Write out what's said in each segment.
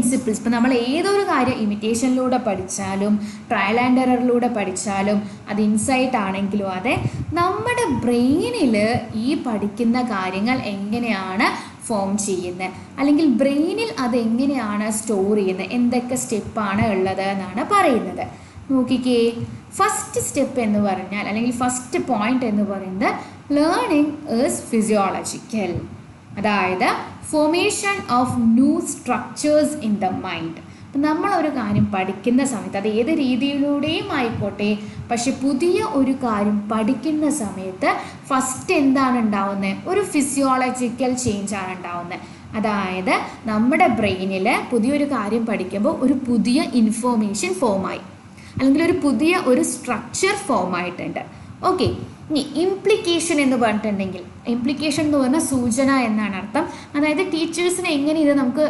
Principles, ഇപ്പോൾ നമ്മൾ ഏതൊരു കാര്യം ഇമിറ്റേഷനിലൂടെ പഠിച്ചാലും ട്രയൽ ആൻഡ് എററിലൂടെ പഠിച്ചാലും അത് ഇൻസൈറ്റ് ആണെങ്കിലും അതെ, നമ്മുടെ ബ്രെയിനിൽ ഈ പഠിക്കുന്ന കാര്യങ്ങൾ എങ്ങനെയാണ് ഫോം ചെയ്യുന്നത്, അല്ലെങ്കിൽ ബ്രെയിനിൽ അതെങ്ങനെയാണ് സ്റ്റോർ ചെയ്യുന്നത്, എന്തൊക്കെ സ്റ്റെപ്പാണ് ഉള്ളത് എന്നാണ് പറയുന്നത്. നോക്കിക്കേ, ഫസ്റ്റ് സ്റ്റെപ്പ് എന്ന് പറഞ്ഞാൽ, അല്ലെങ്കിൽ ഫസ്റ്റ് പോയിന്റ് എന്ന് പറയുന്നത് ലേണിംഗ് ഈസ് ഫിസിയോളജിക്കൽ. അതായത് formation of new structures in the mind. അപ്പം നമ്മളൊരു കാര്യം പഠിക്കുന്ന സമയത്ത് അത് ഏത് രീതിയിലൂടെയും ആയിക്കോട്ടെ, പക്ഷെ പുതിയ ഒരു കാര്യം പഠിക്കുന്ന സമയത്ത് ഫസ്റ്റ് എന്താണ് ഉണ്ടാവുന്നത്? ഒരു ഫിസിയോളജിക്കൽ ചേഞ്ചാണ് ഉണ്ടാവുന്നത്. അതായത് നമ്മുടെ ബ്രെയിനിൽ പുതിയൊരു കാര്യം പഠിക്കുമ്പോൾ ഒരു പുതിയ ഇൻഫോർമേഷൻ ഫോമായി, അല്ലെങ്കിൽ ഒരു പുതിയ ഒരു സ്ട്രക്ചർ ഫോം ആയിട്ടുണ്ട്. ഓക്കെ, ഇനി ഇംപ്ലിക്കേഷൻ എന്ന് പറഞ്ഞിട്ടുണ്ടെങ്കിൽ, ഇംപ്ലിക്കേഷൻ എന്ന് പറഞ്ഞാൽ സൂചന എന്നാണ് അർത്ഥം. അതായത് ടീച്ചേഴ്സിന് എങ്ങനെ ഇത് നമുക്ക്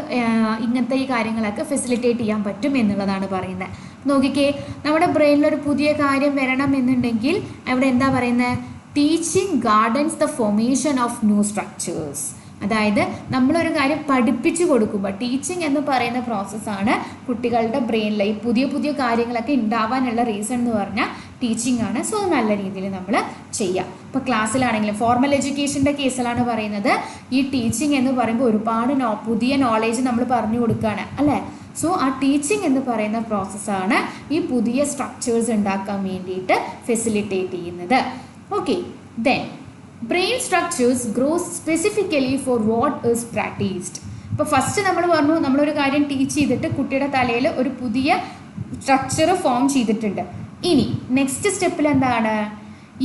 ഇങ്ങനത്തെ ഈ കാര്യങ്ങളൊക്കെ ഫെസിലിറ്റേറ്റ് ചെയ്യാൻ പറ്റും എന്നുള്ളതാണ് പറയുന്നത്. നോക്കിക്കേ, നമ്മുടെ ബ്രെയിനിലൊരു പുതിയ കാര്യം വരണം എന്നുണ്ടെങ്കിൽ അവിടെ എന്താ പറയുന്നത്? Teaching gardens the formation of new structures. അതായത് നമ്മളൊരു കാര്യം പഠിപ്പിച്ചു കൊടുക്കുമ്പോൾ, ടീച്ചിങ് എന്ന് പറയുന്ന പ്രോസസ്സാണ് കുട്ടികളുടെ ബ്രെയിനിൽ ഈ പുതിയ പുതിയ കാര്യങ്ങളൊക്കെ ഉണ്ടാവാനുള്ള റീസൺ എന്ന് പറഞ്ഞാൽ ടീച്ചിങ് ആണ്. സോ നല്ല രീതിയിൽ നമ്മൾ ചെയ്യാം. ഇപ്പോൾ ക്ലാസ്സിലാണെങ്കിലും ഫോർമൽ എഡ്യൂക്കേഷൻ്റെ കേസിലാണ് പറയുന്നത്, ഈ ടീച്ചിങ് എന്ന് പറയുമ്പോൾ ഒരുപാട് പുതിയ നോളേജ് നമ്മൾ പറഞ്ഞു കൊടുക്കുകയാണ് അല്ലേ. സോ ആ ടീച്ചിങ് എന്ന് പറയുന്ന പ്രോസസ്സാണ് ഈ പുതിയ സ്ട്രക്ചേഴ്സ് ഉണ്ടാക്കാൻ വേണ്ടിയിട്ട് ഫെസിലിറ്റേറ്റ് ചെയ്യുന്നത്. Okay, then brain structures gross specifically four what is practised. ഇപ്പോൾ ഫസ്റ്റ് നമ്മൾ പറഞ്ഞു, നമ്മളൊരു കാര്യം ടീച്ച് ചെയ്തിട്ട് കുട്ടിയുടെ തലയിൽ ഒരു പുതിയ സ്ട്രക്ചർ ഫോം ചെയ്തിട്ടുണ്ട്. ഇനി നെക്സ്റ്റ് സ്റ്റെപ്പിൽ എന്താണ്?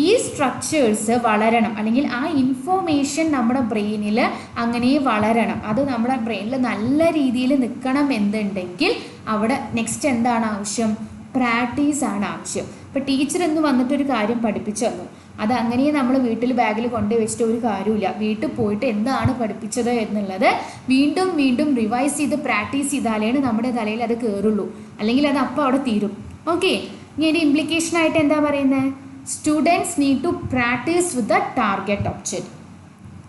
ഈ സ്ട്രക്ചേഴ്സ് വളരണം, അല്ലെങ്കിൽ ആ ഇൻഫോർമേഷൻ നമ്മുടെ ബ്രെയിനിൽ അങ്ങനെ വളരണം, അത് നമ്മുടെ ബ്രെയിനിൽ നല്ല രീതിയിൽ നിൽക്കണം എന്നുണ്ടെങ്കിൽ അവിടെ നെക്സ്റ്റ് എന്താണ് ആവശ്യം? പ്രാക്ടീസാണ് ആവശ്യം. ഇപ്പോൾ ടീച്ചർ എന്ന് വന്നിട്ടൊരു കാര്യം പഠിപ്പിച്ചു തന്നു, അത് അങ്ങനെ നമ്മൾ വീട്ടിൽ ബാഗിൽ കൊണ്ടുപോയി വെച്ചിട്ട് ഒരു കാര്യമില്ല. വീട്ടിൽ പോയിട്ട് എന്താണ് പഠിപ്പിച്ചത് എന്നുള്ളത് വീണ്ടും വീണ്ടും റിവൈസ് ചെയ്ത് പ്രാക്ടീസ് ചെയ്താലേ നമ്മുടെ തലയിൽ അത് കയറുള്ളൂ, അല്ലെങ്കിൽ അത് അപ്പോൾ അവിടെ തീരും. ഓക്കെ, ഇനി അതിൻ്റെ ഇംപ്ലിക്കേഷനായിട്ട് എന്താ പറയുന്നത്? Students need to practice with the target object.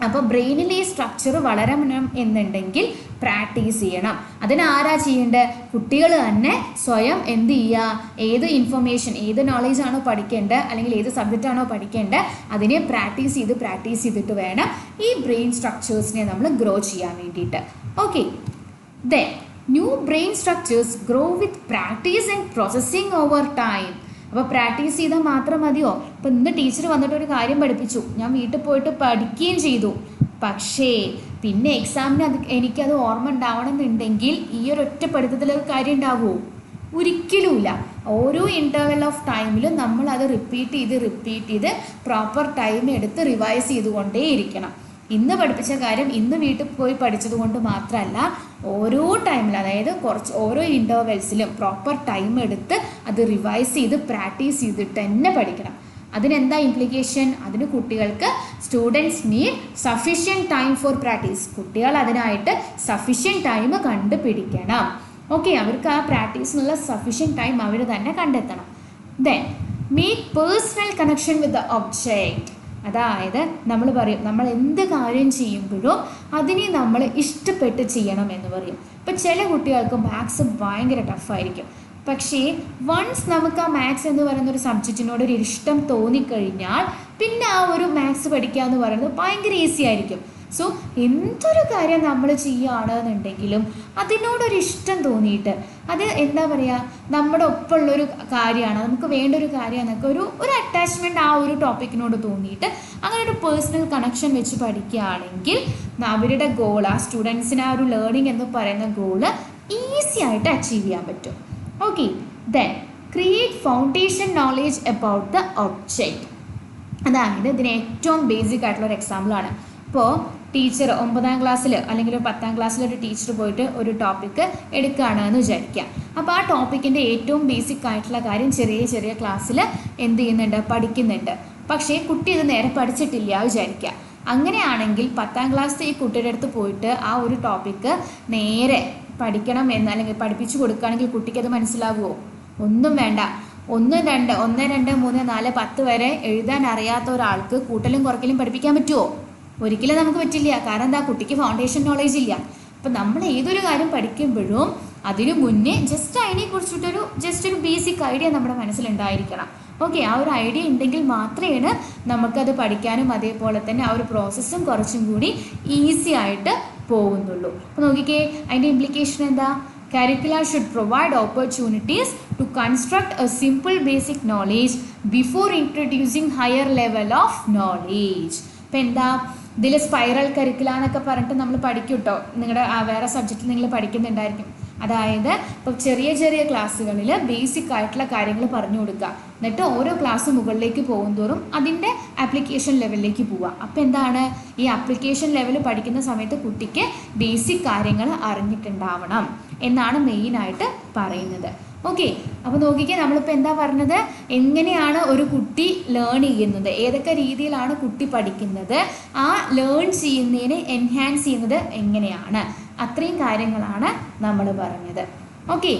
അപ്പോൾ ബ്രെയിനിൽ ഈ സ്ട്രക്ചർ വളരണം എന്നുണ്ടെങ്കിൽ പ്രാക്ടീസ് ചെയ്യണം. അതിനാരാ ചെയ്യേണ്ടത്? കുട്ടികൾ തന്നെ സ്വയം എന്ത് ചെയ്യുക? ഏത് ഇൻഫർമേഷൻ, ഏത് നോളേജാണോ പഠിക്കേണ്ടത്, അല്ലെങ്കിൽ ഏത് സബ്ജക്റ്റാണോ പഠിക്കേണ്ടത്, അതിനെ പ്രാക്ടീസ് ചെയ്തിട്ട് വേണം ഈ ബ്രെയിൻ സ്ട്രക്ചേഴ്സിനെ നമ്മൾ ഗ്രോ ചെയ്യാൻ വേണ്ടിയിട്ട്. Okay, then new brain structures grow with practice and processing over time. അപ്പോൾ പ്രാക്ടീസ് ചെയ്താൽ മാത്രം മതിയോ? ഇപ്പോൾ ഇന്ന് ടീച്ചർ വന്നിട്ട് ഒരു കാര്യം പഠിപ്പിച്ചു, ഞാൻ വീട്ടിൽ പോയിട്ട് പഠിക്കുകയും ചെയ്തു, പക്ഷേ പിന്നെ എക്സാമിന് എനിക്കത് ഓർമ്മ ഉണ്ടാവണമെന്നുണ്ടെങ്കിൽ ഈ ഒരു ഒറ്റ പഠിത്തത്തിലൊരു കാര്യം ഉണ്ടാവുമോ? ഒരിക്കലുമില്ല. ഓരോ ഇൻ്റർവെൽ ഓഫ് ടൈമിലും നമ്മൾ അത് റിപ്പീറ്റ് ചെയ്ത് പ്രോപ്പർ ടൈം എടുത്ത് റിവൈസ് ചെയ്തുകൊണ്ടേയിരിക്കണം. ഇന്ന് പഠിപ്പിച്ച കാര്യം ഇന്ന് വീട്ടിൽ പോയി പഠിച്ചത് കൊണ്ട് മാത്രമല്ല, ഓരോ ടൈമിലും, അതായത് ഓരോ ഇൻ്റർവെൽസിലും പ്രോപ്പർ ടൈം എടുത്ത് അത് റിവൈസ് ചെയ്ത് പ്രാക്ടീസ് ചെയ്തിട്ട് തന്നെ പഠിക്കണം. അതിനെന്താ ഇംപ്ലിക്കേഷൻ? അതിന് കുട്ടികൾക്ക് students need sufficient time for practice. കുട്ടികൾ അതിനായിട്ട് സഫിഷ്യൻറ്റ് ടൈം കണ്ടുപിടിക്കണം. ഓക്കെ, അവർക്ക് ആ പ്രാക്ടീസിനുള്ള സഫിഷ്യൻറ്റ് ടൈം അവർ തന്നെ കണ്ടെത്തണം. Then make personal connection with the object. അതായത് നമ്മൾ പറയും, നമ്മൾ എന്ത് കാര്യം ചെയ്യുമ്പോഴും അതിനെ നമ്മൾ ഇഷ്ടപ്പെട്ട് ചെയ്യണം എന്ന് പറയും. ഇപ്പം ചില കുട്ടികൾക്ക് മാത്സ് ഭയങ്കര ടഫായിരിക്കും, പക്ഷേ വൺസ് നമുക്ക് ആ മാത്സ് എന്ന് പറയുന്ന ഒരു സബ്ജക്റ്റിനോട് ഒരു ഇഷ്ടം തോന്നിക്കഴിഞ്ഞാൽ പിന്നെ ആ ഒരു മാത്സ് പഠിക്കുക എന്ന് പറയുന്നത് ഭയങ്കര ഈസി ആയിരിക്കും. സോ എന്തൊരു കാര്യം നമ്മൾ ചെയ്യുകയാണെന്നുണ്ടെങ്കിലും അതിനോടൊരു ഇഷ്ടം തോന്നിയിട്ട്, അത് എന്താ പറയുക, നമ്മുടെ ഒപ്പമുള്ളൊരു കാര്യമാണ്, നമുക്ക് വേണ്ട ഒരു കാര്യമാണെന്നൊക്കെ ഒരു അറ്റാച്ച്മെൻറ്റ് ആ ഒരു ടോപ്പിക്കിനോട് തോന്നിയിട്ട് അങ്ങനെ ഒരു പേഴ്സണൽ കണക്ഷൻ വെച്ച് പഠിക്കുകയാണെങ്കിൽ അവരുടെ ഗോൾ, ആ സ്റ്റുഡൻസിന് ആ ഒരു ലേണിംഗ് എന്ന് പറയുന്ന ഗോള് ഈസി ആയിട്ട് അച്ചീവ് ചെയ്യാൻ പറ്റും. Okay, then create foundation knowledge about the object. അതായത് ഇതിന് ഏറ്റവും ബേസിക് ആയിട്ടുള്ളൊരു എക്സാമ്പിളാണ്. ഇപ്പോൾ ടീച്ചർ 9ാം ക്ലാസ്സിൽ അല്ലെങ്കിൽ 10ാം ക്ലാസ്സിലൊരു ടീച്ചർ പോയിട്ട് ഒരു ടോപ്പിക്ക് എടുക്കുകയാണ് എന്ന് വിചാരിക്കുക. അപ്പോൾ ആ ടോപ്പിക്കിൻ്റെ ഏറ്റവും ബേസിക് ആയിട്ടുള്ള കാര്യം ചെറിയ ക്ലാസ്സിൽ എന്ത് ചെയ്യുന്നുണ്ട്? പഠിക്കുന്നുണ്ട്. പക്ഷേ കുട്ടി ഇത് നേരെ പഠിച്ചിട്ടില്ല വിചാരിക്കുക. അങ്ങനെയാണെങ്കിൽ 10ാം ക്ലാസ്സിൽ ഈ കുട്ടിയുടെ അടുത്ത് പോയിട്ട് ആ ഒരു ടോപ്പിക്ക് നേരെ പഠിക്കണം എന്ന് അല്ലെങ്കിൽ പഠിപ്പിച്ചു കൊടുക്കുകയാണെങ്കിൽ കുട്ടിക്കത് മനസ്സിലാവുമോ? ഒന്നും വേണ്ട. 1, 2, 1, 2, 3, 4, 10 വരെ എഴുതാൻ അറിയാത്ത ഒരാൾക്ക് കൂട്ടലും കുറയ്ക്കലും പഠിപ്പിക്കാൻ പറ്റുമോ? ഒരിക്കലും നമുക്ക് പറ്റില്ല. കാരണം എന്താ? കുട്ടിക്ക് ഫൗണ്ടേഷൻ നോളേജ് ഇല്ല. അപ്പം നമ്മൾ ഏതൊരു കാര്യം പഠിക്കുമ്പോഴും അതിനു മുന്നേ ജസ്റ്റ് ഒരു ബേസിക് ഐഡിയ നമ്മുടെ മനസ്സിലുണ്ടായിരിക്കണം. ഓക്കെ, ആ ഒരു ഐഡിയ ഉണ്ടെങ്കിൽ മാത്രമേ നമുക്കത് പഠിക്കാനും അതേപോലെ തന്നെ ആ ഒരു പ്രോസസ്സും കുറച്ചും കൂടി ഈസി ആയിട്ട് പോകുന്നുള്ളൂ. അപ്പോൾ നോക്കിക്കേ, അതിൻ്റെ ഇംപ്ലിക്കേഷൻ എന്താ? Curricula should provide opportunities to construct a simple basic knowledge before introducing higher level of knowledge. ഇപ്പം എന്താ ഇതിൽ സ്പൈറൽ കരിക്കുല എന്നൊക്കെ പറഞ്ഞിട്ട് നമ്മൾ പഠിക്കും കേട്ടോ. നിങ്ങളുടെ വേറെ സബ്ജക്റ്റിൽ നിങ്ങൾ പഠിക്കുന്നുണ്ടായിരിക്കും. അതായത് ഇപ്പോൾ ചെറിയ ചെറിയ ക്ലാസ്സുകളിൽ ബേസിക് ആയിട്ടുള്ള കാര്യങ്ങൾ പറഞ്ഞു കൊടുക്കുക, എന്നിട്ട് ഓരോ ക്ലാസ് മുകളിലേക്ക് പോകുന്തോറും അതിൻ്റെ ആപ്ലിക്കേഷൻ ലെവലിലേക്ക് പോവുക. അപ്പോൾ എന്താണ്, ഈ ആപ്ലിക്കേഷൻ ലെവൽ പഠിക്കുന്ന സമയത്ത് കുട്ടിക്ക് ബേസിക് കാര്യങ്ങൾ അറിഞ്ഞിട്ടുണ്ടാവണം എന്നാണ് മെയിനായിട്ട് പറയുന്നത്. ഓക്കെ, അപ്പോൾ നോക്കിക്കേ, നമ്മളിപ്പോൾ എന്താ പറഞ്ഞത്, എങ്ങനെയാണ് ഒരു കുട്ടി ലേൺ ചെയ്യുന്നത്, ഏതൊക്കെ രീതിയിലാണ് കുട്ടി പഠിക്കുന്നത്, ആ ലേൺ ചെയ്യുന്നതിനെ എൻഹാൻസ് ചെയ്യുന്നത് എങ്ങനെയാണ്, അത്രയും കാര്യങ്ങളാണ് നമ്മൾ പറഞ്ഞത്. ഓക്കെ,